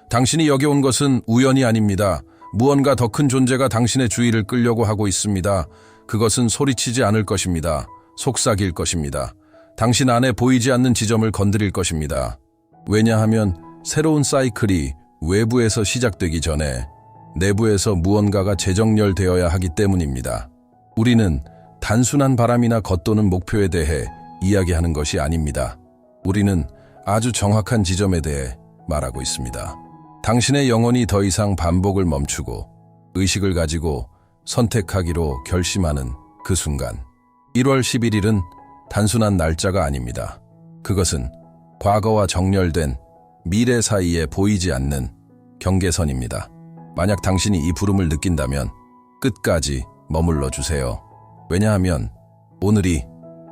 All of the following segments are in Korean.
당신이 여기 온 것은 우연이 아닙니다. 무언가 더 큰 존재가 당신의 주의를 끌려고 하고 있습니다. 그것은 소리치지 않을 것입니다. 속삭일 것입니다. 당신 안에 보이지 않는 지점을 건드릴 것입니다. 왜냐하면 새로운 사이클이 외부에서 시작되기 전에 내부에서 무언가가 재정렬되어야 하기 때문입니다. 우리는 단순한 바람이나 겉도는 목표에 대해 이야기하는 것이 아닙니다. 우리는 아주 정확한 지점에 대해 말하고 있습니다. 당신의 영혼이 더 이상 반복을 멈추고 의식을 가지고 선택하기로 결심하는 그 순간. 1월 11일은 단순한 날짜가 아닙니다. 그것은 과거와 정렬된 미래 사이에 보이지 않는 경계선입니다. 만약 당신이 이 부름을 느낀다면 끝까지 머물러 주세요. 왜냐하면 오늘이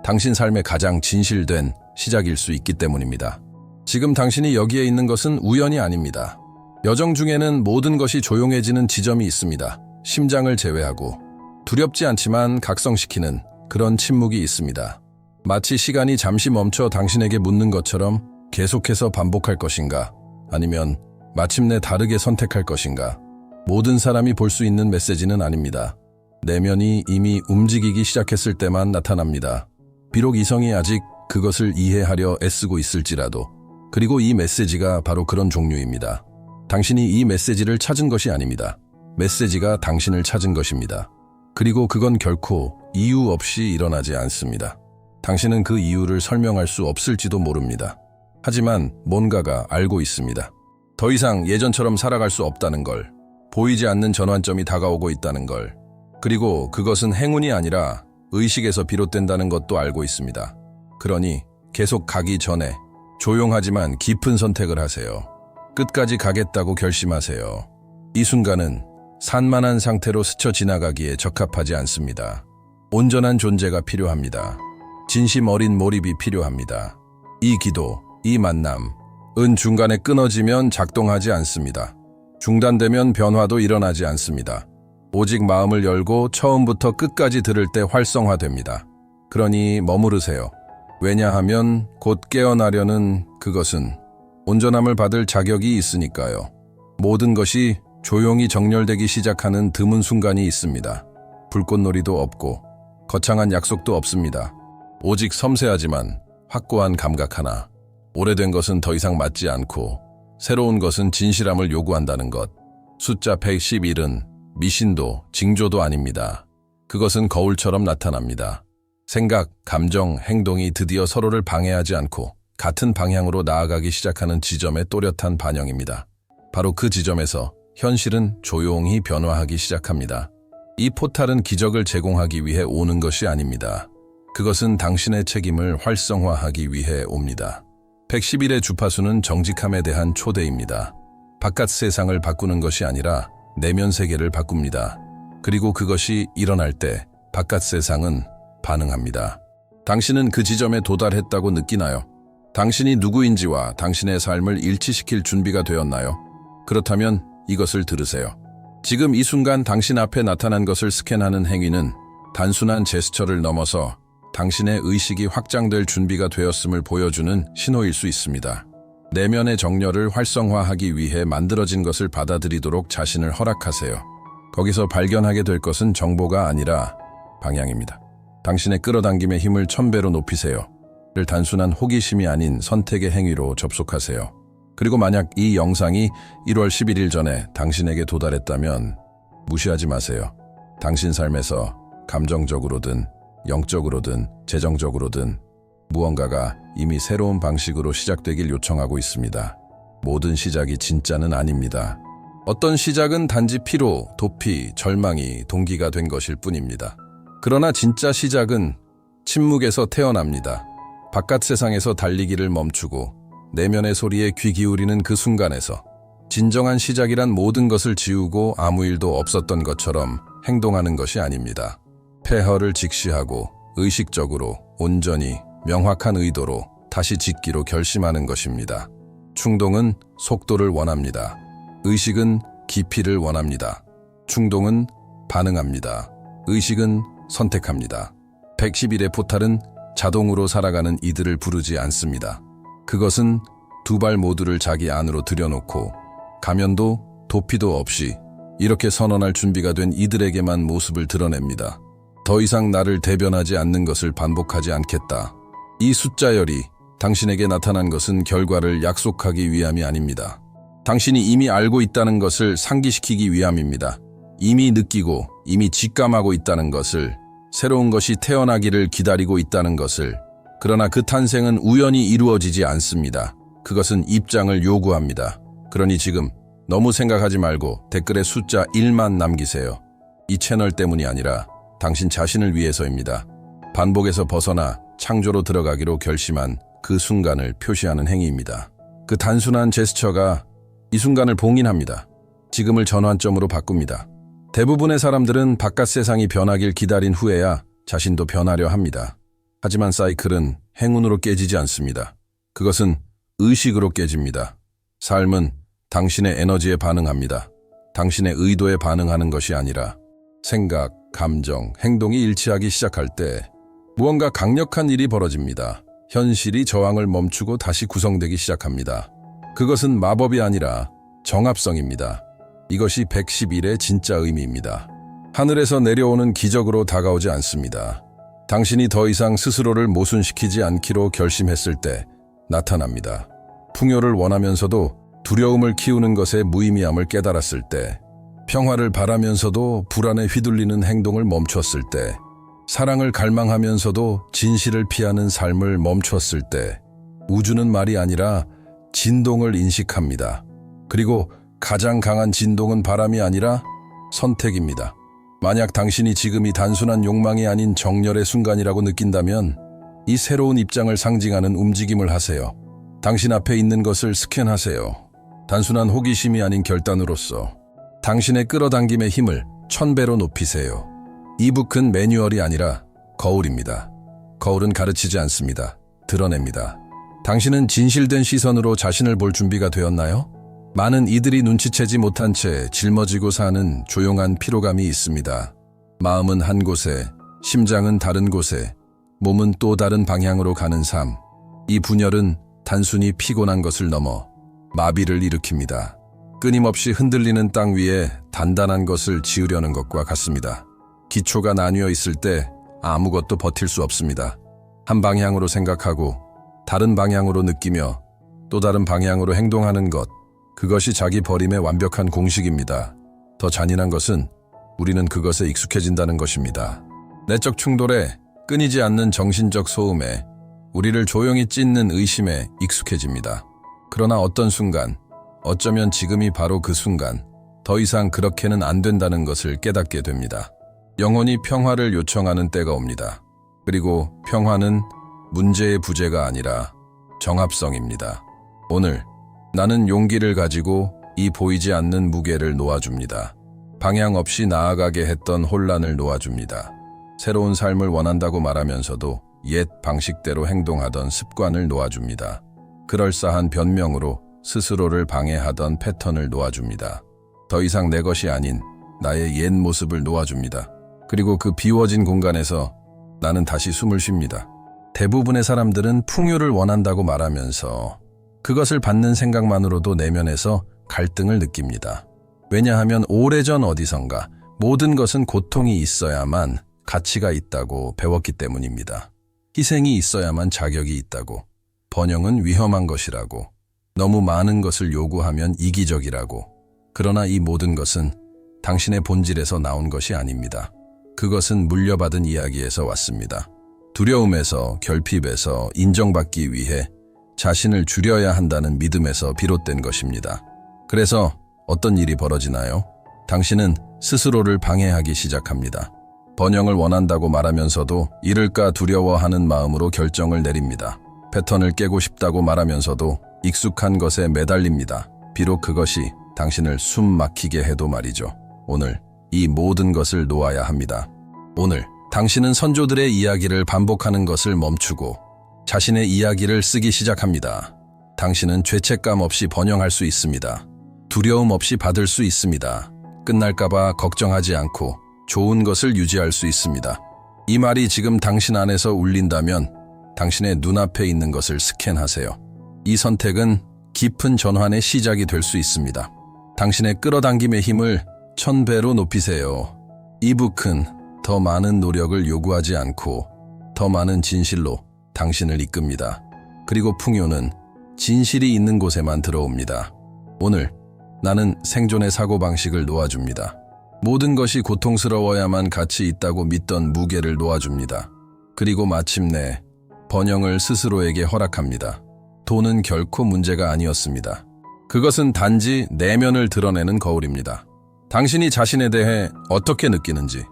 당신 삶의 가장 진실된 시작일 수 있기 때문입니다. 지금 당신이 여기에 있는 것은 우연이 아닙니다. 여정 중에는 모든 것이 조용해지는 지점이 있습니다. 심장을 제외하고 두렵지 않지만 각성시키는 그런 침묵이 있습니다. 마치 시간이 잠시 멈춰 당신에게 묻는 것처럼 계속해서 반복할 것인가? 아니면 마침내 다르게 선택할 것인가? 모든 사람이 볼 수 있는 메시지는 아닙니다. 내면이 이미 움직이기 시작했을 때만 나타납니다. 비록 이성이 아직 그것을 이해하려 애쓰고 있을지라도. 그리고 이 메시지가 바로 그런 종류입니다. 당신이 이 메시지를 찾은 것이 아닙니다. 메시지가 당신을 찾은 것입니다. 그리고 그건 결코 이유 없이 일어나지 않습니다. 당신은 그 이유를 설명할 수 없을지도 모릅니다. 하지만 뭔가가 알고 있습니다. 더 이상 예전처럼 살아갈 수 없다는 걸, 보이지 않는 전환점이 다가오고 있다는 걸, 그리고 그것은 행운이 아니라 의식에서 비롯된다는 것도 알고 있습니다. 그러니 계속 가기 전에 조용하지만 깊은 선택을 하세요. 끝까지 가겠다고 결심하세요. 이 순간은 산만한 상태로 스쳐 지나가기에 적합하지 않습니다. 온전한 존재가 필요합니다. 진심 어린 몰입이 필요합니다. 이 기도, 이 만남은 중간에 끊어지면 작동하지 않습니다. 중단되면 변화도 일어나지 않습니다. 오직 마음을 열고 처음부터 끝까지 들을 때 활성화됩니다. 그러니 머무르세요. 왜냐하면 곧 깨어나려는 그것은 온전함을 받을 자격이 있으니까요. 모든 것이 조용히 정렬되기 시작하는 드문 순간이 있습니다. 불꽃놀이도 없고 거창한 약속도 없습니다. 오직 섬세하지만 확고한 감각 하나. 오래된 것은 더 이상 맞지 않고 새로운 것은 진실함을 요구한다는 것. 숫자 111은 미신도 징조도 아닙니다. 그것은 거울처럼 나타납니다. 생각, 감정, 행동이 드디어 서로를 방해하지 않고 같은 방향으로 나아가기 시작하는 지점의 또렷한 반영입니다. 바로 그 지점에서 현실은 조용히 변화하기 시작합니다. 이 포탈은 기적을 제공하기 위해 오는 것이 아닙니다. 그것은 당신의 책임을 활성화하기 위해 옵니다. 111의 주파수는 정직함에 대한 초대입니다. 바깥 세상을 바꾸는 것이 아니라 내면 세계를 바꿉니다. 그리고 그것이 일어날 때 바깥 세상은 반응합니다. 당신은 그 지점에 도달했다고 느끼나요? 당신이 누구인지와 당신의 삶을 일치시킬 준비가 되었나요? 그렇다면 이것을 들으세요. 지금 이 순간 당신 앞에 나타난 것을 스캔하는 행위는 단순한 제스처를 넘어서 당신의 의식이 확장될 준비가 되었음을 보여주는 신호일 수 있습니다. 내면의 정렬을 활성화하기 위해 만들어진 것을 받아들이도록 자신을 허락하세요. 거기서 발견하게 될 것은 정보가 아니라 방향입니다. 당신의 끌어당김의 힘을 1000배로 높이세요. 를 단순한 호기심이 아닌 선택의 행위로 접속하세요. 그리고 만약 이 영상이 1월 11일 전에 당신에게 도달했다면 무시하지 마세요. 당신 삶에서 감정적으로든 영적으로든 재정적으로든 무언가가 이미 새로운 방식으로 시작되길 요청하고 있습니다. 모든 시작이 진짜는 아닙니다. 어떤 시작은 단지 피로, 도피, 절망이 동기가 된 것일 뿐입니다. 그러나 진짜 시작은 침묵에서 태어납니다. 바깥 세상에서 달리기를 멈추고 내면의 소리에 귀 기울이는 그 순간에서 진정한 시작이란 모든 것을 지우고 아무 일도 없었던 것처럼 행동하는 것이 아닙니다. 폐허를 직시하고 의식적으로 온전히 명확한 의도로 다시 짓기로 결심하는 것입니다. 충동은 속도를 원합니다. 의식은 깊이를 원합니다. 충동은 반응합니다. 의식은 선택합니다. 111의 포탈은 자동으로 살아가는 이들을 부르지 않습니다. 그것은 두 발 모두를 자기 안으로 들여놓고 가면도 도피도 없이 이렇게 선언할 준비가 된 이들에게만 모습을 드러냅니다. 더 이상 나를 대변하지 않는 것을 반복하지 않겠다. 이 숫자열이 당신에게 나타난 것은 결과를 약속하기 위함이 아닙니다. 당신이 이미 알고 있다는 것을 상기시키기 위함입니다. 이미 느끼고 이미 직감하고 있다는 것을, 새로운 것이 태어나기를 기다리고 있다는 것을. 그러나 그 탄생은 우연히 이루어지지 않습니다. 그것은 입장을 요구합니다. 그러니 지금 너무 생각하지 말고 댓글에 숫자 1만 남기세요. 이 채널 때문이 아니라 당신 자신을 위해서입니다. 반복에서 벗어나 창조로 들어가기로 결심한 그 순간을 표시하는 행위입니다. 그 단순한 제스처가 이 순간을 봉인합니다. 지금을 전환점으로 바꿉니다. 대부분의 사람들은 바깥 세상이 변하길 기다린 후에야 자신도 변하려 합니다. 하지만 사이클은 행운으로 깨지지 않습니다. 그것은 의식으로 깨집니다. 삶은 당신의 에너지에 반응합니다. 당신의 의도에 반응하는 것이 아니라 생각, 감정, 행동이 일치하기 시작할 때 무언가 강력한 일이 벌어집니다. 현실이 저항을 멈추고 다시 구성되기 시작합니다. 그것은 마법이 아니라 정합성입니다. 이것이 111의 진짜 의미입니다. 하늘에서 내려오는 기적으로 다가오지 않습니다. 당신이 더 이상 스스로를 모순시키지 않기로 결심했을 때 나타납니다. 풍요를 원하면서도 두려움을 키우는 것의 무의미함을 깨달았을 때, 평화를 바라면서도 불안에 휘둘리는 행동을 멈췄을 때, 사랑을 갈망하면서도 진실을 피하는 삶을 멈췄을 때, 우주는 말이 아니라 진동을 인식합니다. 그리고 가장 강한 진동은 바람이 아니라 선택입니다. 만약 당신이 지금이 단순한 욕망이 아닌 정열의 순간이라고 느낀다면 이 새로운 입장을 상징하는 움직임을 하세요. 당신 앞에 있는 것을 스캔하세요. 단순한 호기심이 아닌 결단으로서 당신의 끌어당김의 힘을 1000배로 높이세요. 이북은 매뉴얼이 아니라 거울입니다. 거울은 가르치지 않습니다. 드러냅니다. 당신은 진실된 시선으로 자신을 볼 준비가 되었나요? 많은 이들이 눈치채지 못한 채 짊어지고 사는 조용한 피로감이 있습니다. 마음은 한 곳에, 심장은 다른 곳에, 몸은 또 다른 방향으로 가는 삶. 이 분열은 단순히 피곤한 것을 넘어 마비를 일으킵니다. 끊임없이 흔들리는 땅 위에 단단한 것을 지으려는 것과 같습니다. 기초가 나뉘어 있을 때 아무것도 버틸 수 없습니다. 한 방향으로 생각하고 다른 방향으로 느끼며 또 다른 방향으로 행동하는 것, 그것이 자기 버림의 완벽한 공식입니다. 더 잔인한 것은 우리는 그것에 익숙해진다는 것입니다. 내적 충돌에, 끊이지 않는 정신적 소음에, 우리를 조용히 찢는 의심에 익숙해집니다. 그러나 어떤 순간, 어쩌면 지금이 바로 그 순간, 더 이상 그렇게는 안 된다는 것을 깨닫게 됩니다. 영혼이 평화를 요청하는 때가 옵니다. 그리고 평화는 문제의 부재가 아니라 정합성입니다. 오늘 나는 용기를 가지고 이 보이지 않는 무게를 놓아줍니다. 방향 없이 나아가게 했던 혼란을 놓아줍니다. 새로운 삶을 원한다고 말하면서도 옛 방식대로 행동하던 습관을 놓아줍니다. 그럴싸한 변명으로 스스로를 방해하던 패턴을 놓아줍니다. 더 이상 내 것이 아닌 나의 옛 모습을 놓아줍니다. 그리고 그 비워진 공간에서 나는 다시 숨을 쉽니다. 대부분의 사람들은 풍요를 원한다고 말하면서 그것을 받는 생각만으로도 내면에서 갈등을 느낍니다. 왜냐하면 오래전 어디선가 모든 것은 고통이 있어야만 가치가 있다고 배웠기 때문입니다. 희생이 있어야만 자격이 있다고, 번영은 위험한 것이라고, 너무 많은 것을 요구하면 이기적이라고. 그러나 이 모든 것은 당신의 본질에서 나온 것이 아닙니다. 그것은 물려받은 이야기에서 왔습니다. 두려움에서, 결핍에서 인정받기 위해 자신을 줄여야 한다는 믿음에서 비롯된 것입니다. 그래서 어떤 일이 벌어지나요? 당신은 스스로를 방해하기 시작합니다. 번영을 원한다고 말하면서도 잃을까 두려워하는 마음으로 결정을 내립니다. 패턴을 깨고 싶다고 말하면서도 익숙한 것에 매달립니다. 비록 그것이 당신을 숨 막히게 해도 말이죠. 오늘 이 모든 것을 놓아야 합니다. 오늘 당신은 선조들의 이야기를 반복하는 것을 멈추고 자신의 이야기를 쓰기 시작합니다. 당신은 죄책감 없이 번영할 수 있습니다. 두려움 없이 받을 수 있습니다. 끝날까봐 걱정하지 않고 좋은 것을 유지할 수 있습니다. 이 말이 지금 당신 안에서 울린다면 당신의 눈앞에 있는 것을 스캔하세요. 이 선택은 깊은 전환의 시작이 될 수 있습니다. 당신의 끌어당김의 힘을 1000배로 높이세요. 이북은 더 많은 노력을 요구하지 않고 더 많은 진실로 당신을 이끕니다. 그리고 풍요는 진실이 있는 곳에만 들어옵니다. 오늘 나는 생존의 사고방식을 놓아줍니다. 모든 것이 고통스러워야만 가치 있다고 믿던 무게를 놓아줍니다. 그리고 마침내 번영을 스스로에게 허락합니다. 돈은 결코 문제가 아니었습니다. 그것은 단지 내면을 드러내는 거울입니다. 당신이 자신에 대해 어떻게 느끼는지,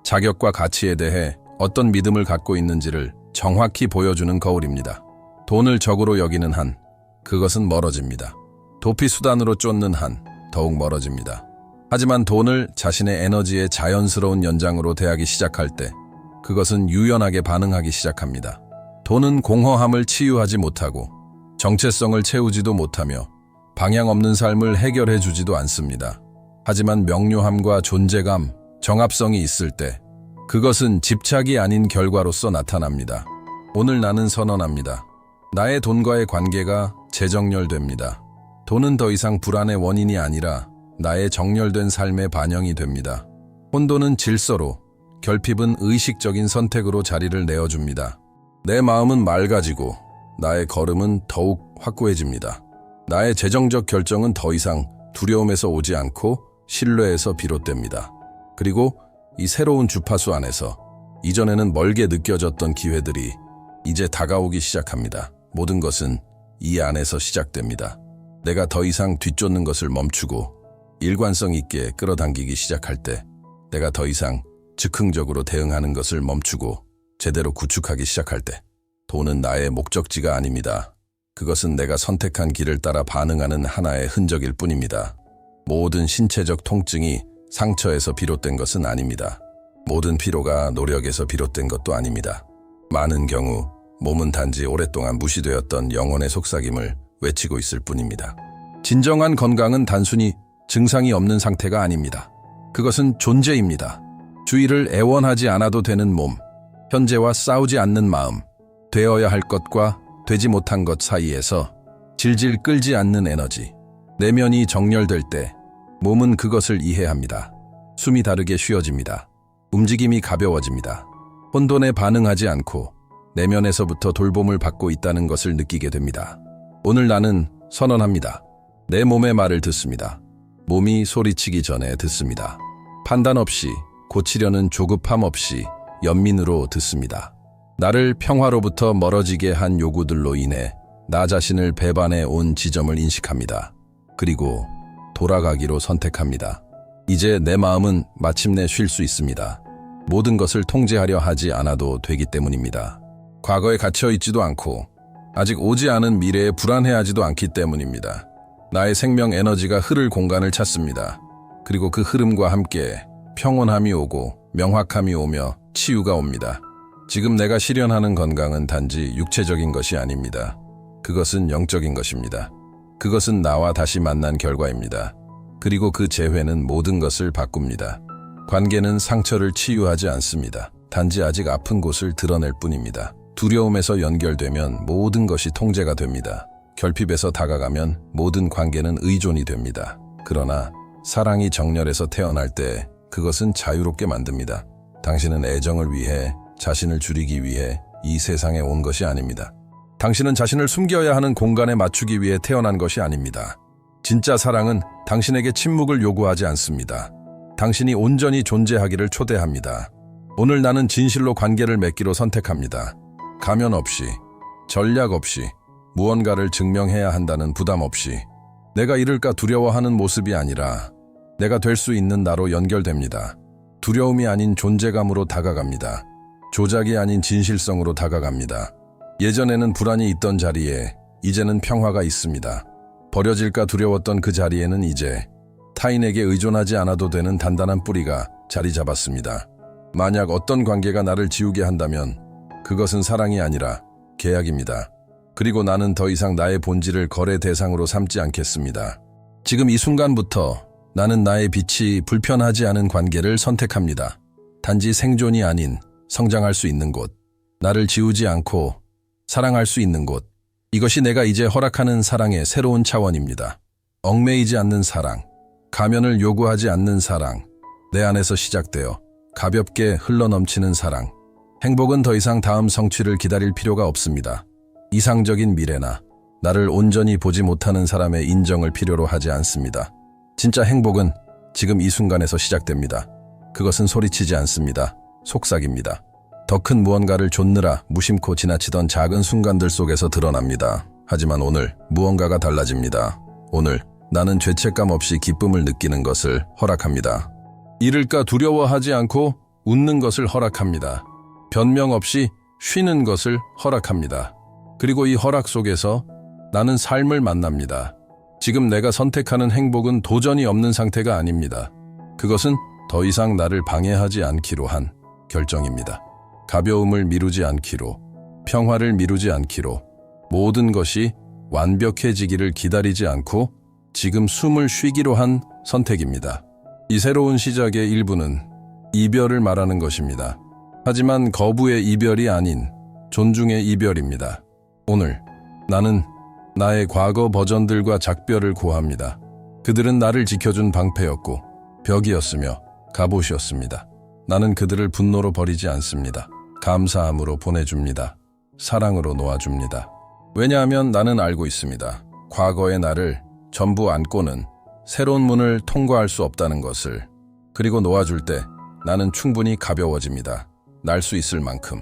자격과 가치에 대해 어떤 믿음을 갖고 있는지를 정확히 보여주는 거울입니다. 돈을 적으로 여기는 한, 그것은 멀어집니다. 도피 수단으로 쫓는 한, 더욱 멀어집니다. 하지만 돈을 자신의 에너지의 자연스러운 연장으로 대하기 시작할 때, 그것은 유연하게 반응하기 시작합니다. 돈은 공허함을 치유하지 못하고, 정체성을 채우지도 못하며, 방향 없는 삶을 해결해 주지도 않습니다. 하지만 명료함과 존재감, 정합성이 있을 때 그것은 집착이 아닌 결과로서 나타납니다. 오늘 나는 선언합니다. 나의 돈과의 관계가 재정렬됩니다. 돈은 더 이상 불안의 원인이 아니라 나의 정렬된 삶의 반영이 됩니다. 혼돈은 질서로, 결핍은 의식적인 선택으로 자리를 내어줍니다. 내 마음은 맑아지고 나의 걸음은 더욱 확고해집니다. 나의 재정적 결정은 더 이상 두려움에서 오지 않고 신뢰에서 비롯됩니다. 그리고 이 새로운 주파수 안에서 이전에는 멀게 느껴졌던 기회들이 이제 다가오기 시작합니다. 모든 것은 이 안에서 시작됩니다. 내가 더 이상 뒤쫓는 것을 멈추고 일관성 있게 끌어당기기 시작할 때, 내가 더 이상 즉흥적으로 대응하는 것을 멈추고 제대로 구축하기 시작할 때, 돈은 나의 목적지가 아닙니다. 그것은 내가 선택한 길을 따라 반응하는 하나의 흔적일 뿐입니다. 모든 신체적 통증이 상처에서 비롯된 것은 아닙니다. 모든 피로가 노력에서 비롯된 것도 아닙니다. 많은 경우 몸은 단지 오랫동안 무시되었던 영혼의 속삭임을 외치고 있을 뿐입니다. 진정한 건강은 단순히 증상이 없는 상태가 아닙니다. 그것은 존재입니다. 주의를 애원하지 않아도 되는 몸, 현재와 싸우지 않는 마음, 되어야 할 것과 되지 못한 것 사이에서 질질 끌지 않는 에너지. 내면이 정렬될 때 몸은 그것을 이해합니다. 숨이 다르게 쉬어집니다. 움직임이 가벼워집니다. 혼돈에 반응하지 않고 내면에서부터 돌봄을 받고 있다는 것을 느끼게 됩니다. 오늘 나는 선언합니다. 내 몸의 말을 듣습니다. 몸이 소리치기 전에 듣습니다. 판단 없이, 고치려는 조급함 없이 연민으로 듣습니다. 나를 평화로부터 멀어지게 한 요구들로 인해 나 자신을 배반해 온 지점을 인식합니다. 그리고 돌아가기로 선택합니다. 이제 내 마음은 마침내 쉴 수 있습니다. 모든 것을 통제하려 하지 않아도 되기 때문입니다. 과거에 갇혀 있지도 않고 아직 오지 않은 미래에 불안해하지도 않기 때문입니다. 나의 생명 에너지가 흐를 공간을 찾습니다. 그리고 그 흐름과 함께 평온함이 오고 명확함이 오며 치유가 옵니다. 지금 내가 실현하는 건강은 단지 육체적인 것이 아닙니다. 그것은 영적인 것입니다. 그것은 나와 다시 만난 결과입니다. 그리고 그 재회는 모든 것을 바꿉니다. 관계는 상처를 치유하지 않습니다. 단지 아직 아픈 곳을 드러낼 뿐입니다. 두려움에서 연결되면 모든 것이 통제가 됩니다. 결핍에서 다가가면 모든 관계는 의존이 됩니다. 그러나 사랑이 정렬에서 태어날 때 그것은 자유롭게 만듭니다. 당신은 애정을 위해, 자신을 줄이기 위해 이 세상에 온 것이 아닙니다. 당신은 자신을 숨겨야 하는 공간에 맞추기 위해 태어난 것이 아닙니다. 진짜 사랑은 당신에게 침묵을 요구하지 않습니다. 당신이 온전히 존재하기를 초대합니다. 오늘 나는 진실로 관계를 맺기로 선택합니다. 가면 없이, 전략 없이, 무언가를 증명해야 한다는 부담 없이, 내가 잃을까 두려워하는 모습이 아니라 내가 될 수 있는 나로 연결됩니다. 두려움이 아닌 존재감으로 다가갑니다. 조작이 아닌 진실성으로 다가갑니다. 예전에는 불안이 있던 자리에 이제는 평화가 있습니다. 버려질까 두려웠던 그 자리에는 이제 타인에게 의존하지 않아도 되는 단단한 뿌리가 자리 잡았습니다. 만약 어떤 관계가 나를 지우게 한다면 그것은 사랑이 아니라 계약입니다. 그리고 나는 더 이상 나의 본질을 거래 대상으로 삼지 않겠습니다. 지금 이 순간부터 나는 나의 빛이 불편하지 않은 관계를 선택합니다. 단지 생존이 아닌 성장할 수 있는 곳, 나를 지우지 않고 사랑할 수 있는 곳, 이것이 내가 이제 허락하는 사랑의 새로운 차원입니다. 얽매이지 않는 사랑, 가면을 요구하지 않는 사랑, 내 안에서 시작되어 가볍게 흘러넘치는 사랑. 행복은 더 이상 다음 성취를 기다릴 필요가 없습니다. 이상적인 미래나 나를 온전히 보지 못하는 사람의 인정을 필요로 하지 않습니다. 진짜 행복은 지금 이 순간에서 시작됩니다. 그것은 소리치지 않습니다. 속삭입니다. 더 큰 무언가를 좇느라 무심코 지나치던 작은 순간들 속에서 드러납니다. 하지만 오늘 무언가가 달라집니다. 오늘 나는 죄책감 없이 기쁨을 느끼는 것을 허락합니다. 잃을까 두려워하지 않고 웃는 것을 허락합니다. 변명 없이 쉬는 것을 허락합니다. 그리고 이 허락 속에서 나는 삶을 만납니다. 지금 내가 선택하는 행복은 도전이 없는 상태가 아닙니다. 그것은 더 이상 나를 방해하지 않기로 한 결정입니다. 가벼움을 미루지 않기로, 평화를 미루지 않기로, 모든 것이 완벽해지기를 기다리지 않고 지금 숨을 쉬기로 한 선택입니다. 이 새로운 시작의 일부는 이별을 말하는 것입니다. 하지만 거부의 이별이 아닌 존중의 이별입니다. 오늘 나는 나의 과거 버전들과 작별을 고합니다. 그들은 나를 지켜준 방패였고 벽이었으며 갑옷이었습니다. 나는 그들을 분노로 버리지 않습니다. 감사함으로 보내줍니다. 사랑으로 놓아줍니다. 왜냐하면 나는 알고 있습니다. 과거의 나를 전부 안고는 새로운 문을 통과할 수 없다는 것을. 그리고 놓아줄 때 나는 충분히 가벼워집니다. 날 수 있을 만큼.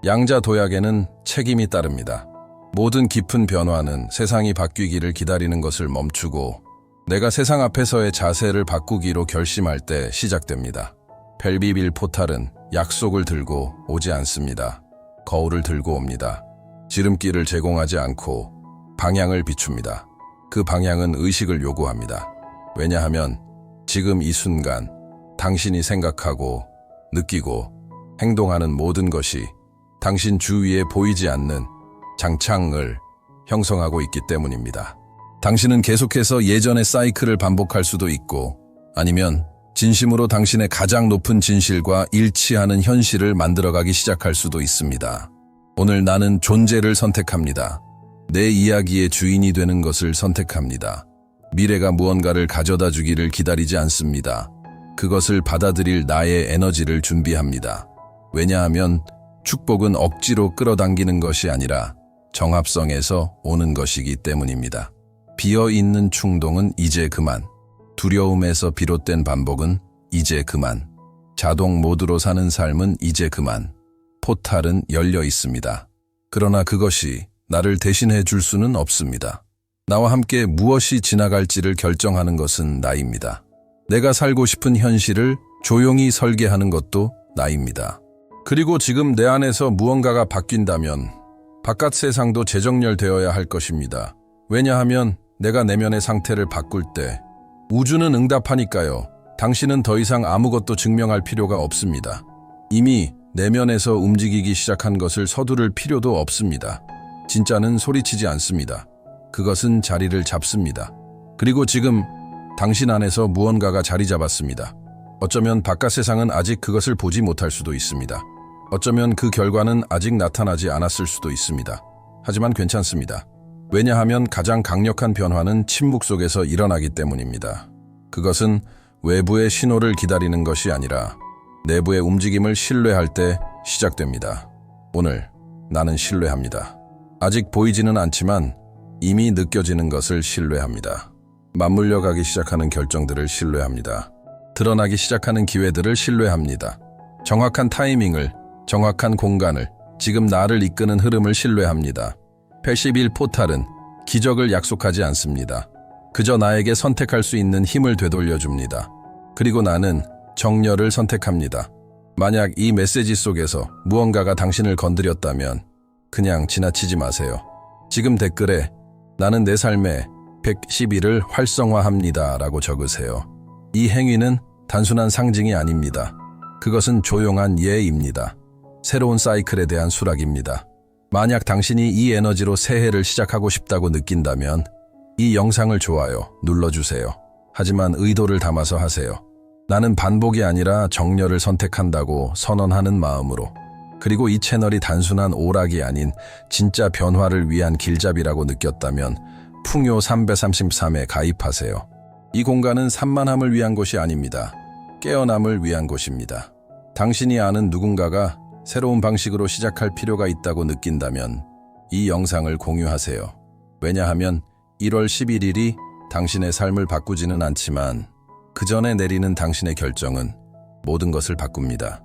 양자 도약에는 책임이 따릅니다. 모든 깊은 변화는 세상이 바뀌기를 기다리는 것을 멈추고 내가 세상 앞에서의 자세를 바꾸기로 결심할 때 시작됩니다. 벨비빌 포탈은 약속을 들고 오지 않습니다. 거울을 들고 옵니다. 지름길을 제공하지 않고 방향을 비춥니다. 그 방향은 의식을 요구합니다. 왜냐하면 지금 이 순간 당신이 생각하고 느끼고 행동하는 모든 것이 당신 주위에 보이지 않는 장창을 형성하고 있기 때문입니다. 당신은 계속해서 예전의 사이클을 반복할 수도 있고 아니면 진심으로 당신의 가장 높은 진실과 일치하는 현실을 만들어가기 시작할 수도 있습니다. 오늘 나는 존재를 선택합니다. 내 이야기의 주인이 되는 것을 선택합니다. 미래가 무언가를 가져다 주기를 기다리지 않습니다. 그것을 받아들일 나의 에너지를 준비합니다. 왜냐하면 축복은 억지로 끌어당기는 것이 아니라 정합성에서 오는 것이기 때문입니다. 비어있는 충동은 이제 그만. 두려움에서 비롯된 반복은 이제 그만. 자동 모드로 사는 삶은 이제 그만. 포탈은 열려 있습니다. 그러나 그것이 나를 대신해 줄 수는 없습니다. 나와 함께 무엇이 지나갈지를 결정하는 것은 나입니다. 내가 살고 싶은 현실을 조용히 설계하는 것도 나입니다. 그리고 지금 내 안에서 무언가가 바뀐다면 바깥 세상도 재정렬되어야 할 것입니다. 왜냐하면 내가 내면의 상태를 바꿀 때 우주는 응답하니까요. 당신은 더 이상 아무것도 증명할 필요가 없습니다. 이미 내면에서 움직이기 시작한 것을 서두를 필요도 없습니다. 진짜는 소리치지 않습니다. 그것은 자리를 잡습니다. 그리고 지금 당신 안에서 무언가가 자리 잡았습니다. 어쩌면 바깥 세상은 아직 그것을 보지 못할 수도 있습니다. 어쩌면 그 결과는 아직 나타나지 않았을 수도 있습니다. 하지만 괜찮습니다. 왜냐하면 가장 강력한 변화는 침묵 속에서 일어나기 때문입니다. 그것은 외부의 신호를 기다리는 것이 아니라 내부의 움직임을 신뢰할 때 시작됩니다. 오늘 나는 신뢰합니다. 아직 보이지는 않지만 이미 느껴지는 것을 신뢰합니다. 맞물려 가기 시작하는 결정들을 신뢰합니다. 드러나기 시작하는 기회들을 신뢰합니다. 정확한 타이밍을, 정확한 공간을, 지금 나를 이끄는 흐름을 신뢰합니다. 81 포탈은 기적을 약속하지 않습니다. 그저 나에게 선택할 수 있는 힘을 되돌려줍니다. 그리고 나는 정렬을 선택합니다. 만약 이 메시지 속에서 무언가가 당신을 건드렸다면 그냥 지나치지 마세요. 지금 댓글에 나는 내 삶의 111을 활성화합니다 라고 적으세요. 이 행위는 단순한 상징이 아닙니다. 그것은 조용한 예입니다. 새로운 사이클에 대한 수락입니다. 만약 당신이 이 에너지로 새해를 시작하고 싶다고 느낀다면 이 영상을 좋아요 눌러주세요. 하지만 의도를 담아서 하세요. 나는 반복이 아니라 정렬을 선택한다고 선언하는 마음으로. 그리고 이 채널이 단순한 오락이 아닌 진짜 변화를 위한 길잡이라고 느꼈다면 풍요 333에 가입하세요. 이 공간은 산만함을 위한 곳이 아닙니다. 깨어남을 위한 곳입니다. 당신이 아는 누군가가 새로운 방식으로 시작할 필요가 있다고 느낀다면 이 영상을 공유하세요. 왜냐하면 1월 11일이 당신의 삶을 바꾸지는 않지만 그 전에 내리는 당신의 결정은 모든 것을 바꿉니다.